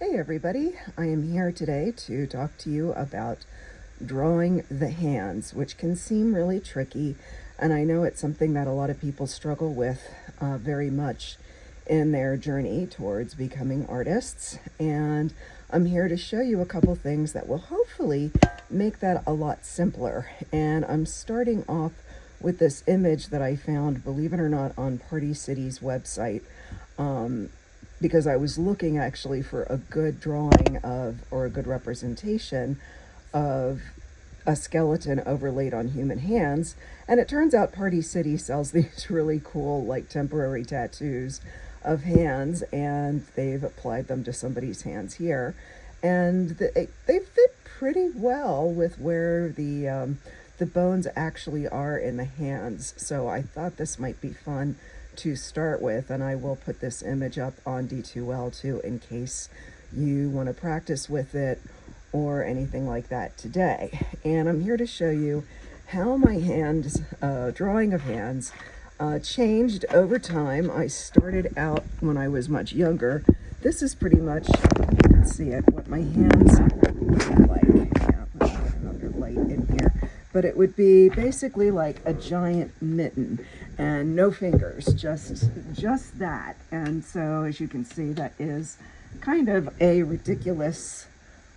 Hey everybody, I am here today to talk to you about drawing the hands, which can seem really tricky, and I know it's something that a lot of people struggle with very much in their journey towards becoming artists. And I'm here to show you a couple things that will hopefully make that a lot simpler. And I'm starting off with this image that I found, believe it or not, on Party City's website. Because I was looking actually for a good drawing of, or a good representation of, a skeleton overlaid on human hands. And it turns out Party City sells these really cool, like, temporary tattoos of hands, and they've applied them to somebody's hands here. And they fit pretty well with where the bones actually are in the hands. So I thought this might be fun to start with, and I will put this image up on D2L too in case you want to practice with it or anything like that today. And I'm here to show you how my hands, drawing of hands, changed over time. I started out when I was much younger. This is pretty much, you can see it, what my hands look like. Yeah, I'll put another light in here. But it would be basically like a giant mitten and no fingers, just that. And so as you can see, that is kind of a ridiculous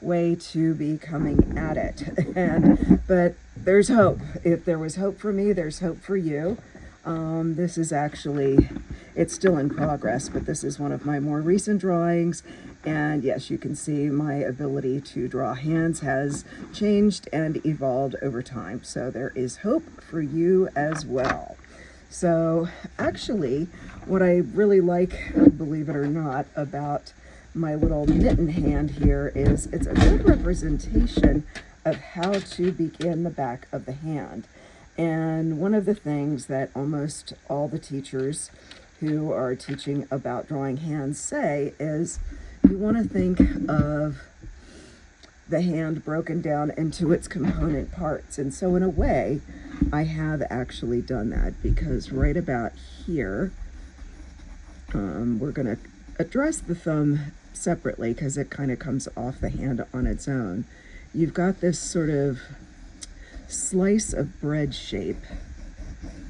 way to be coming at it. But there's hope. If there was hope for me, there's hope for you. This is actually, it's still in progress, but this is one of my more recent drawings. And yes, you can see my ability to draw hands has changed and evolved over time. So there is hope for you as well. So actually, what I really like, believe it or not, about my little mitten hand here is it's a good representation of how to begin the back of the hand. And one of the things that almost all the teachers who are teaching about drawing hands say is you want to think of the hand broken down into its component parts. And so in a way, I have actually done that, because right about here, we're going to address the thumb separately because it kind of comes off the hand on its own. You've got this sort of slice of bread shape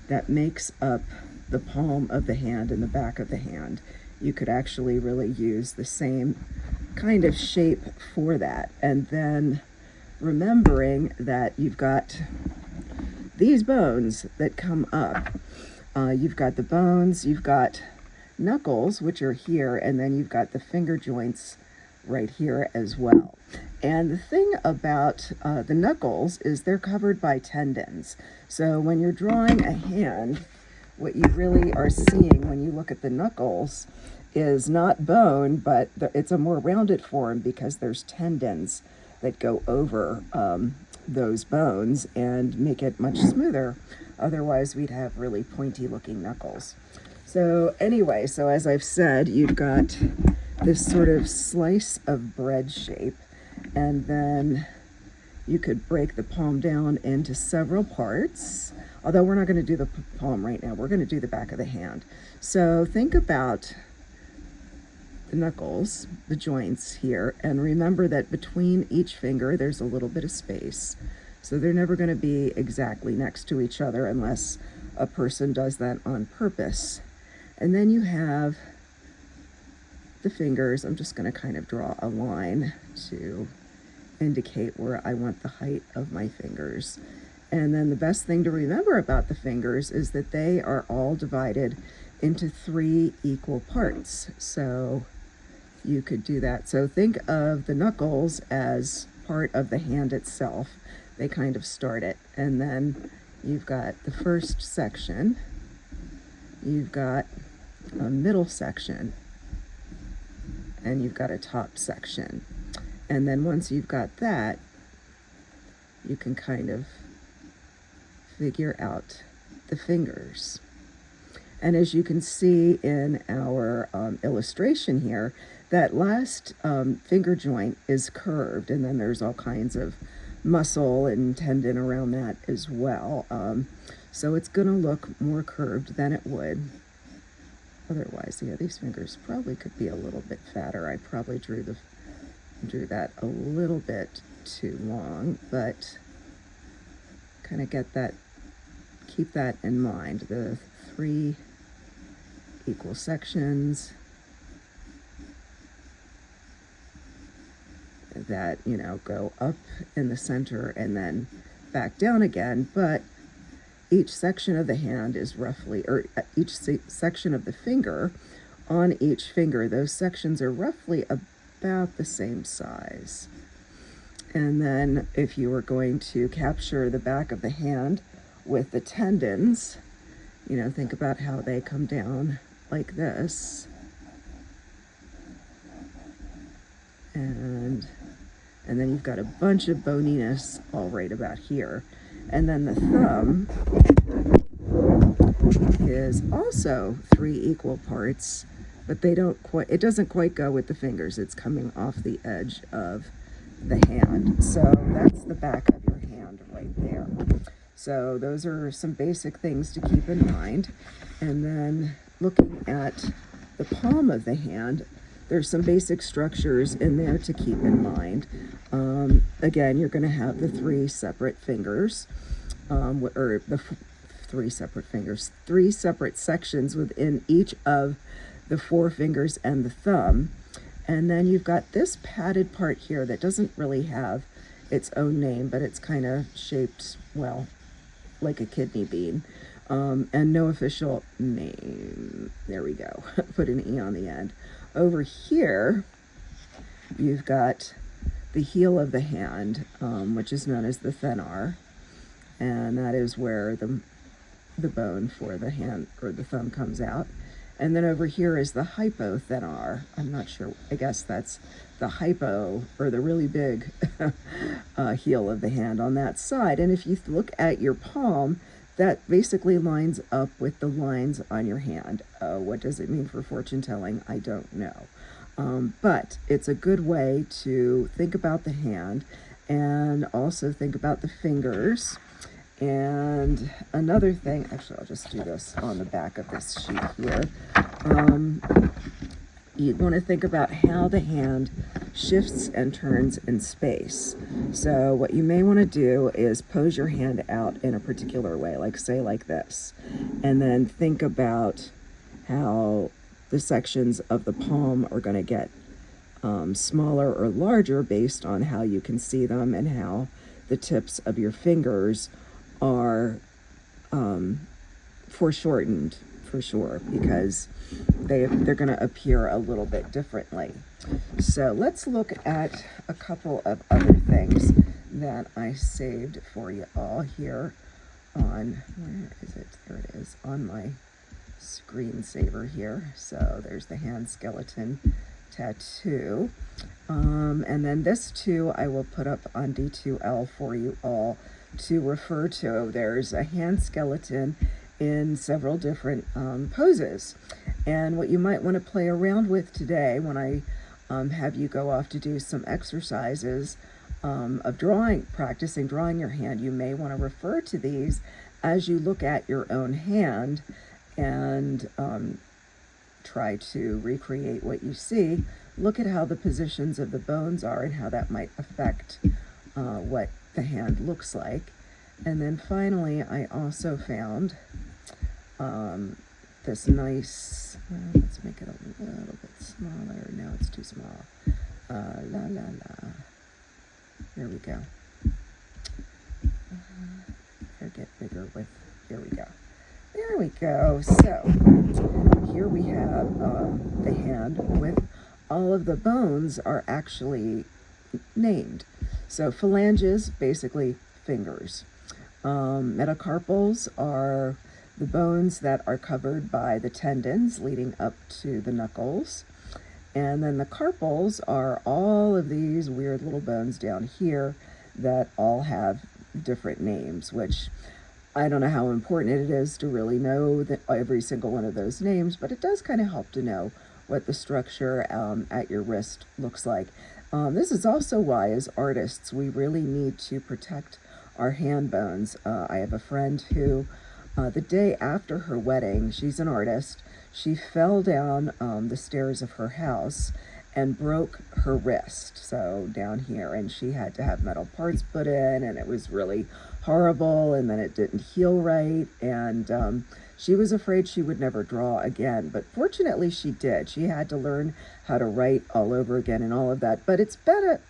that makes up the palm of the hand and the back of the hand. You could actually really use the same kind of shape for that. And then remembering that you've got these bones that come up. You've got the bones, you've got knuckles, which are here, and then you've got the finger joints right here as well. And the thing about the knuckles is they're covered by tendons. So when you're drawing a hand, what you really are seeing when you look at the knuckles is not bone, but it's a more rounded form because there's tendons that go over those bones and make it much smoother. Otherwise, we'd have really pointy looking knuckles. So anyway, so as I've said, you've got this sort of slice of bread shape, and then you could break the palm down into several parts. Although we're not going to do the palm right now, we're going to do the back of the hand. So think about the knuckles, the joints here, and remember that between each finger there's a little bit of space. So they're never going to be exactly next to each other unless a person does that on purpose. And then you have the fingers. I'm just going to kind of draw a line to indicate where I want the height of my fingers. And then the best thing to remember about the fingers is that they are all divided into 3 equal parts. So you could do that. So think of the knuckles as part of the hand itself. They kind of start it. And then you've got the first section. You've got a middle section. And you've got a top section. And then once you've got that, you can kind of figure out the fingers. And as you can see in our illustration here, that last finger joint is curved, and then there's all kinds of muscle and tendon around that as well. So it's going to look more curved than it would otherwise. Yeah, these fingers probably could be a little bit fatter. I probably drew drew that a little bit too long, but kind of get that, keep that in mind. The 3 equal sections that, you know, go up in the center and then back down again, but each section of the hand is roughly, or each section of the finger, on each finger, those sections are roughly about the same size. And then if you were going to capture the back of the hand with the tendons, you know, think about how they come down like this. And then you've got a bunch of boniness all right about here. And then the thumb is also 3 equal parts, but they don't quite, it doesn't quite go with the fingers. It's coming off the edge of the hand. So that's the back of your hand right there. So those are some basic things to keep in mind. And then looking at the palm of the hand, there's some basic structures in there to keep in mind. Again, you're going to have the 3 separate fingers, or the 3 separate fingers, 3 separate sections within each of the 4 fingers and the thumb. And then you've got this padded part here that doesn't really have its own name, but it's kind of shaped, well, like a kidney bean. And no official name. There we go. Put an E on the end. Over here, you've got the heel of the hand, which is known as the thenar, and that is where the bone for the hand or the thumb comes out. And then over here is the hypothenar. I'm not sure, I guess that's the hypo, or the really big heel of the hand on that side. And if you look at your palm, that basically lines up with the lines on your hand. What does it mean for fortune telling? I don't know. But it's a good way to think about the hand and also think about the fingers. And another thing, actually, I'll just do this on the back of this sheet here. You want to think about how the hand shifts and turns in space. So what you may want to do is pose your hand out in a particular way, like say like this, and then think about how the sections of the palm are going to get smaller or larger based on how you can see them and how the tips of your fingers are foreshortened, for sure, because they're going to appear a little bit differently. So let's look at a couple of other things that I saved for you all here on, where is it? There it is, on my screensaver here. So there's the hand skeleton tattoo. And then this too I will put up on D2L for you all to refer to. There's a hand skeleton in several different poses. And what you might want to play around with today when I have you go off to do some exercises of practicing drawing your hand, you may want to refer to these as you look at your own hand and try to recreate what you see. Look at how the positions of the bones are and how that might affect what the hand looks like. And then finally, I also found this nice, let's make it a little bit smaller. No, it's too small. La la la. There we go. Gotta get bigger with, here we go. There we go. So here we have the hand with all of the bones are actually named. So phalanges, basically fingers. Metacarpals are the bones that are covered by the tendons leading up to the knuckles. And then the carpals are all of these weird little bones down here that all have different names, which I don't know how important it is to really know that every single one of those names, but it does kind of help to know what the structure at your wrist looks like. This is also why, as artists, we really need to protect our hand bones. I have a friend who, the day after her wedding, she's an artist, she fell down the stairs of her house and broke her wrist, so down here, and she had to have metal parts put in, and it was really horrible, and then it didn't heal right, and she was afraid she would never draw again, but fortunately she did. She had to learn how to write all over again and all of that, but it's better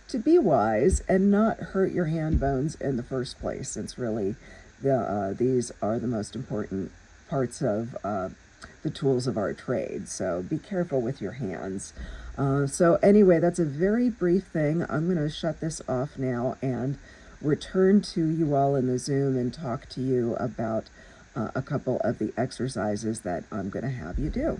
to be wise and not hurt your hand bones in the first place, since really these are the most important parts of the tools of our trade. So be careful with your hands. So anyway, that's a very brief thing. I'm going to shut this off now and return to you all in the Zoom and talk to you about a couple of the exercises that I'm going to have you do.